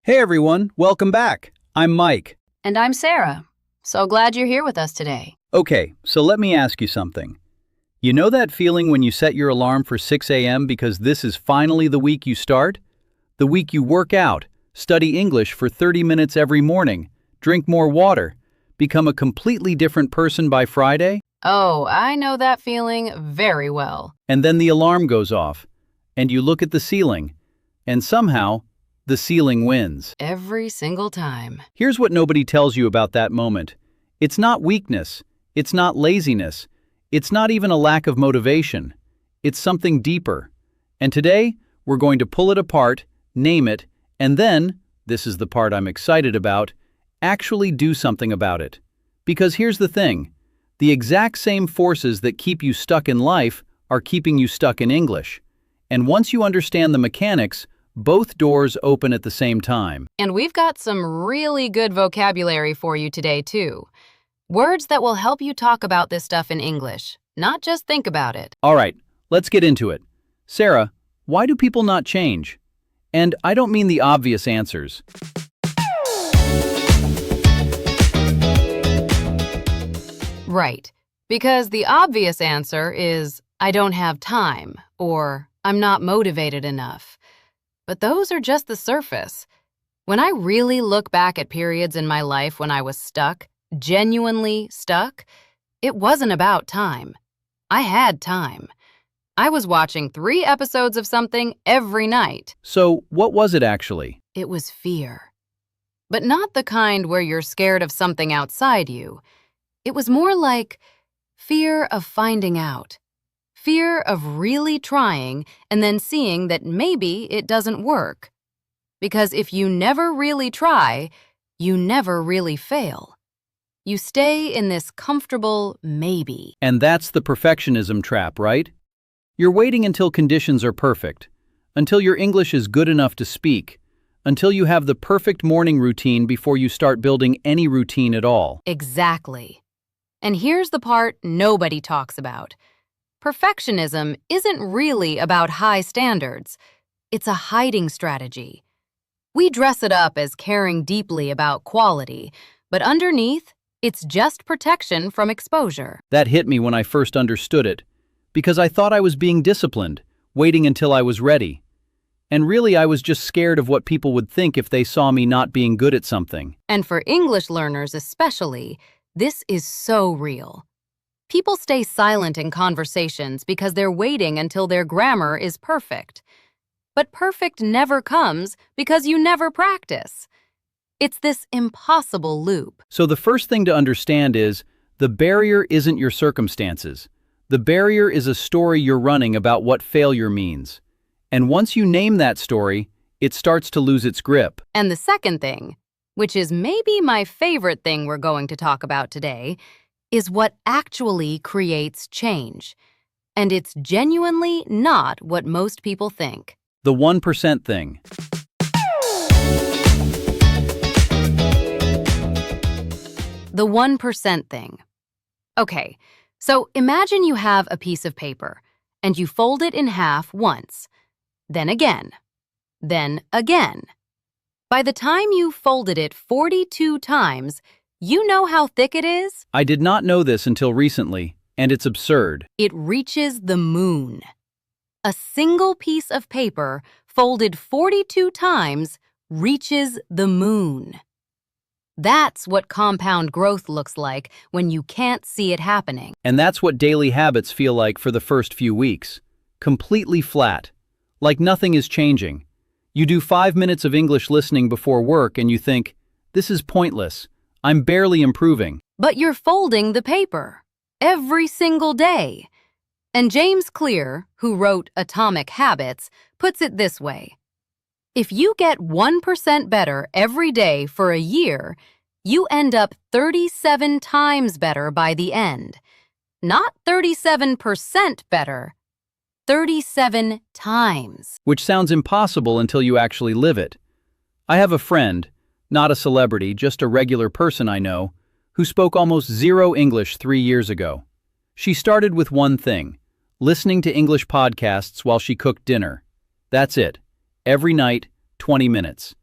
Hey everyone, welcome back. I'm Mike. And I'm Sarah. So glad you're here with us today. Okay, so let me ask you something. You know that feeling when you set your alarm for 6 a.m. because this is finally the week you start? The week you work out, study English for 30 minutes every morning, drink more water, become a completely different person by Friday? Oh, I know that feeling very well. And then the alarm goes off, and you look at the ceiling, and somehow, the ceiling wins. Every single time. Here's what nobody tells you about that moment. It's not weakness. It's not laziness. It's not even a lack of motivation. It's something deeper. And today, we're going to pull it apart, name it, and then, this is the part I'm excited about, actually do something about it. Because here's the thing. The exact same forces that keep you stuck in life are keeping you stuck in English. And once you understand the mechanics, both doors open at the same time. And we've got some really good vocabulary for you today, too. Words that will help you talk about this stuff in English, not just think about it. All right, let's get into it. Sarah, why do people not change? And I don't mean the obvious answers. Right. Because the obvious answer is, I don't have time, or I'm not motivated enough. But those are just the surface. When I really look back at periods in my life when I was stuck, genuinely stuck, it wasn't about time. I had time. I was watching 3 episodes of something every night. So, what was it actually? It was fear. But not the kind where you're scared of something outside you. It was more like fear of finding out. Fear of really trying and then seeing that maybe it doesn't work. Because if you never really try, you never really fail. You stay in this comfortable maybe. And that's the perfectionism trap, right? You're waiting until conditions are perfect, until your English is good enough to speak, until you have the perfect morning routine before you start building any routine at all. Exactly. And here's the part nobody talks about. Perfectionism isn't really about high standards. It's a hiding strategy. We dress it up as caring deeply about quality, but underneath, it's just protection from exposure. That hit me when I first understood it, because I thought I was being disciplined, waiting until I was ready. And really, I was just scared of what people would think if they saw me not being good at something. And for English learners especially, this is so real. People stay silent in conversations because they're waiting until their grammar is perfect. But perfect never comes because you never practice. It's this impossible loop. So the first thing to understand is, the barrier isn't your circumstances. The barrier is a story you're running about what failure means. And once you name that story, it starts to lose its grip. And the second thing, which is maybe my favorite thing we're going to talk about today, is what actually creates change. And it's genuinely not what most people think. The 1% thing. The 1% thing. Okay, so imagine you have a piece of paper, and you fold it in half once, then again, then again. By the time you've folded it 42 times, you know how thick it is? I did not know this until recently, and it's absurd. It reaches the moon. A single piece of paper folded 42 times reaches the moon. That's what compound growth looks like when you can't see it happening. And that's what daily habits feel like for the first few weeks. Completely flat. Like nothing is changing. You do 5 minutes of English listening before work and you think, this is pointless. I'm barely improving. But you're folding the paper every single day. And James Clear, who wrote Atomic Habits, puts it this way. If you get 1% better every day for a year, you end up 37 times better by the end. Not 37% better, 37 times. Which sounds impossible until you actually live it. I have a friend, not a celebrity, just a regular person I know, who spoke almost zero English 3 years ago. She started with one thing, listening to English podcasts while she cooked dinner. That's it. Every night, 20 minutes.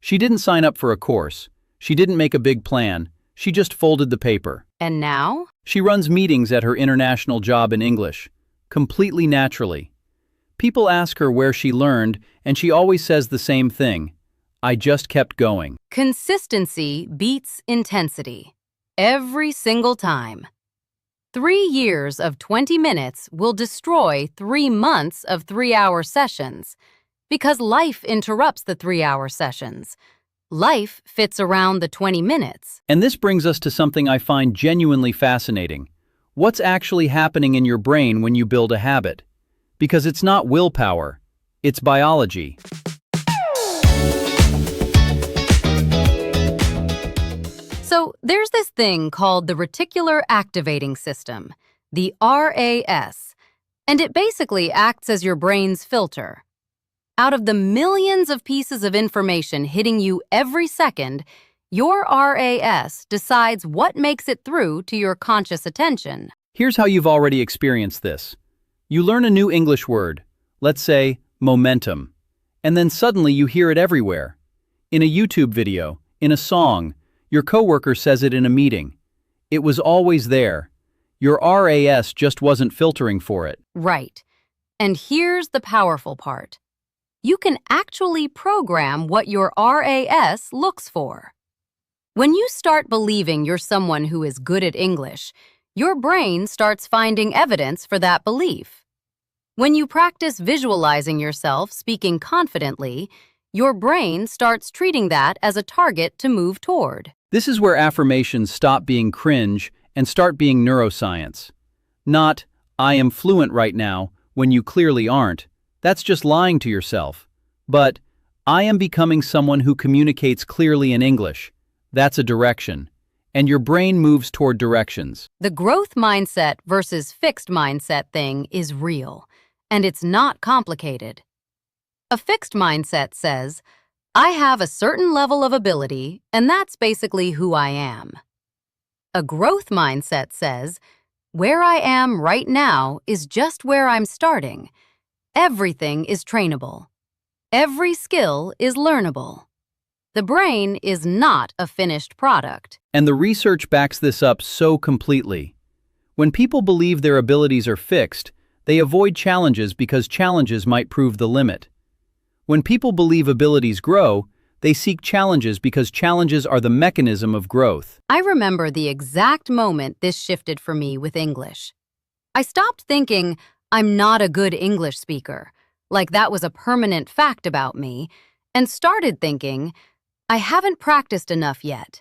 She didn't sign up for a course. She didn't make a big plan. She just folded the paper. And now? She runs meetings at her international job in English, completely naturally. People ask her where she learned, and she always says the same thing. I just kept going. Consistency beats intensity. Every single time. 3 years of 20 minutes will destroy 3 months of 3-hour sessions, because life interrupts the 3-hour sessions. Life fits around the 20 minutes. And this brings us to something I find genuinely fascinating. What's actually happening in your brain when you build a habit? Because it's not willpower, it's biology. So there's this thing called the reticular activating system, the RAS, and it basically acts as your brain's filter. Out of the millions of pieces of information hitting you every second, your RAS decides what makes it through to your conscious attention. Here's how you've already experienced this. You learn a new English word, let's say momentum, and then suddenly you hear it everywhere. In a YouTube video, in a song, your coworker says it in a meeting. It was always there. Your RAS just wasn't filtering for it. Right. And here's the powerful part. You can actually program what your RAS looks for. When you start believing you're someone who is good at English, your brain starts finding evidence for that belief. When you practice visualizing yourself speaking confidently, your brain starts treating that as a target to move toward. This is where affirmations stop being cringe and start being neuroscience. Not, I am fluent right now, when you clearly aren't. That's just lying to yourself. But, I am becoming someone who communicates clearly in English. That's a direction. And your brain moves toward directions. The growth mindset versus fixed mindset thing is real, and it's not complicated. A fixed mindset says, I have a certain level of ability, and that's basically who I am. A growth mindset says, where I am right now is just where I'm starting. Everything is trainable. Every skill is learnable. The brain is not a finished product. And the research backs this up so completely. When people believe their abilities are fixed, they avoid challenges because challenges might prove the limit. When people believe abilities grow, they seek challenges because challenges are the mechanism of growth. I remember the exact moment this shifted for me with English. I stopped thinking, I'm not a good English speaker, like that was a permanent fact about me, and started thinking, I haven't practiced enough yet.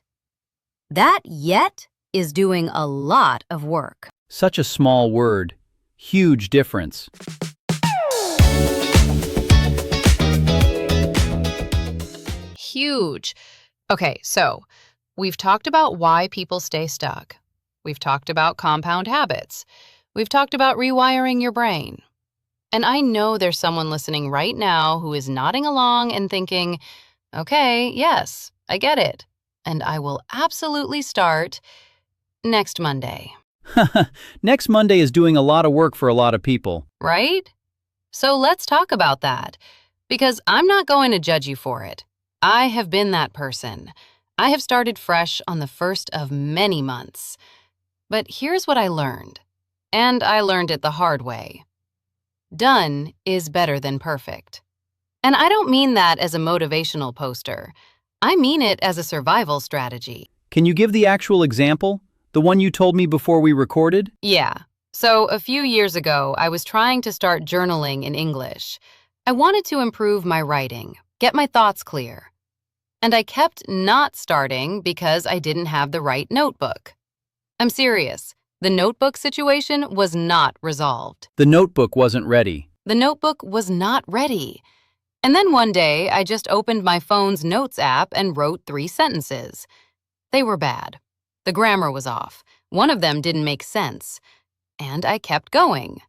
That yet is doing a lot of work. Such a small word. Huge difference. Huge. Okay, so we've talked about why people stay stuck. We've talked about compound habits. We've talked about rewiring your brain. And I know there's someone listening right now who is nodding along and thinking, okay, yes, I get it. And I will absolutely start next Monday. Next Monday is doing a lot of work for a lot of people. Right? So let's talk about that. Because I'm not going to judge you for it. I have been that person. I have started fresh on the first of many months. But here's what I learned. And I learned it the hard way. Done is better than perfect. And I don't mean that as a motivational poster. I mean it as a survival strategy. Can you give the actual example? The one you told me before we recorded? Yeah. So a few years ago, I was trying to start journaling in English. I wanted to improve my writing, get my thoughts clear. And I kept not starting because I didn't have the right notebook. I'm serious. The notebook situation was not resolved. The notebook wasn't ready. The notebook was not ready. And then one day, I just opened my phone's notes app and wrote 3 sentences. They were bad. The grammar was off. One of them didn't make sense. And I kept going.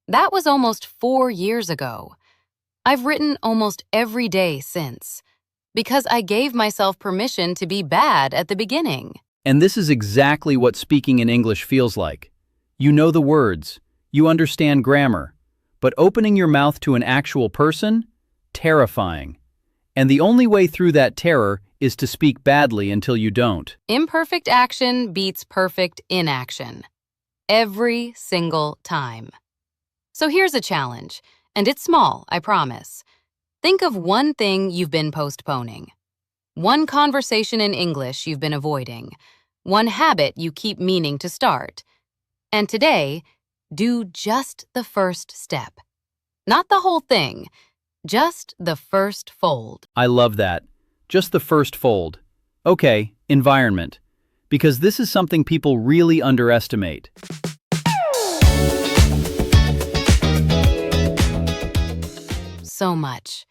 That was almost 4 years ago. I've written almost every day since, because I gave myself permission to be bad at the beginning. And this is exactly what speaking in English feels like. You know the words, you understand grammar, but opening your mouth to an actual person? Terrifying. And the only way through that terror is to speak badly until you don't. Imperfect action beats perfect inaction. Every single time. So here's a challenge, and it's small, I promise. Think of one thing you've been postponing. One conversation in English you've been avoiding. One habit you keep meaning to start. And today, do just the first step. Not the whole thing, just the first fold. I love that. Just the first fold. Okay, environment. Because this is something people really underestimate. So much.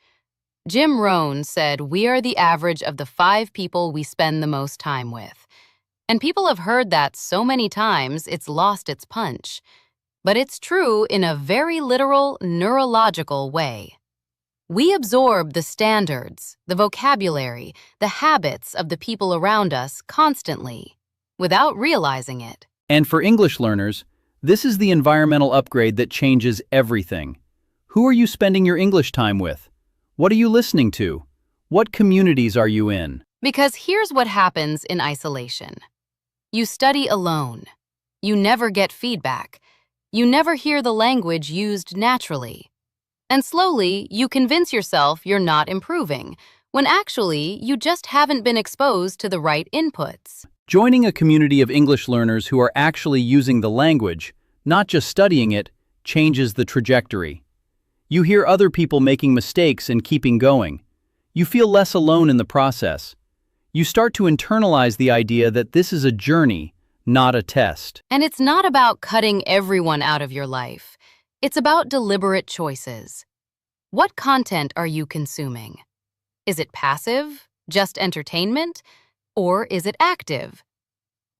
Jim Rohn said we are the average of the 5 people we spend the most time with. And people have heard that so many times it's lost its punch. But it's true in a very literal, neurological way. We absorb the standards, the vocabulary, the habits of the people around us constantly, without realizing it. And for English learners, this is the environmental upgrade that changes everything. Who are you spending your English time with? What are you listening to? What communities are you in? Because here's what happens in isolation. You study alone. You never get feedback. You never hear the language used naturally. And slowly, you convince yourself you're not improving, when actually, you just haven't been exposed to the right inputs. Joining a community of English learners who are actually using the language, not just studying it, changes the trajectory. You hear other people making mistakes and keeping going. You feel less alone in the process. You start to internalize the idea that this is a journey, not a test. And it's not about cutting everyone out of your life. It's about deliberate choices. What content are you consuming? Is it passive, just entertainment, or is it active?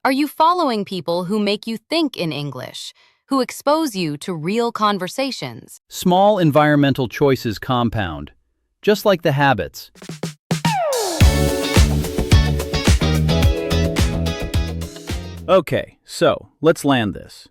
Are you following people who make you think in English, who expose you to real conversations? Small environmental choices compound, just like the habits. Okay, so let's land this.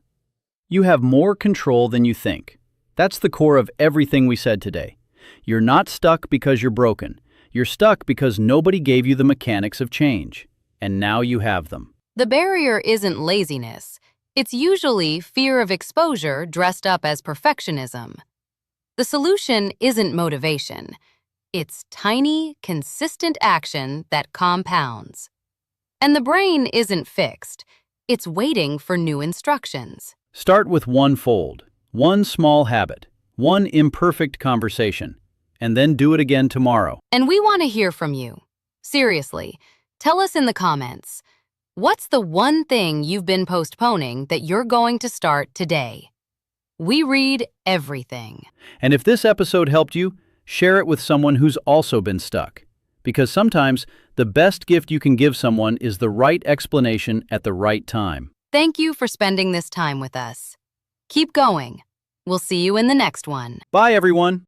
You have more control than you think. That's the core of everything we said today. You're not stuck because you're broken. You're stuck because nobody gave you the mechanics of change. And now you have them. The barrier isn't laziness. It's usually fear of exposure dressed up as perfectionism. The solution isn't motivation. It's tiny, consistent action that compounds. And the brain isn't fixed. It's waiting for new instructions. Start with one fold, one small habit, one imperfect conversation, and then do it again tomorrow. And we want to hear from you. Seriously, tell us in the comments, what's the one thing you've been postponing that you're going to start today? We read everything. And if this episode helped you, share it with someone who's also been stuck. Because sometimes the best gift you can give someone is the right explanation at the right time. Thank you for spending this time with us. Keep going. We'll see you in the next one. Bye, everyone.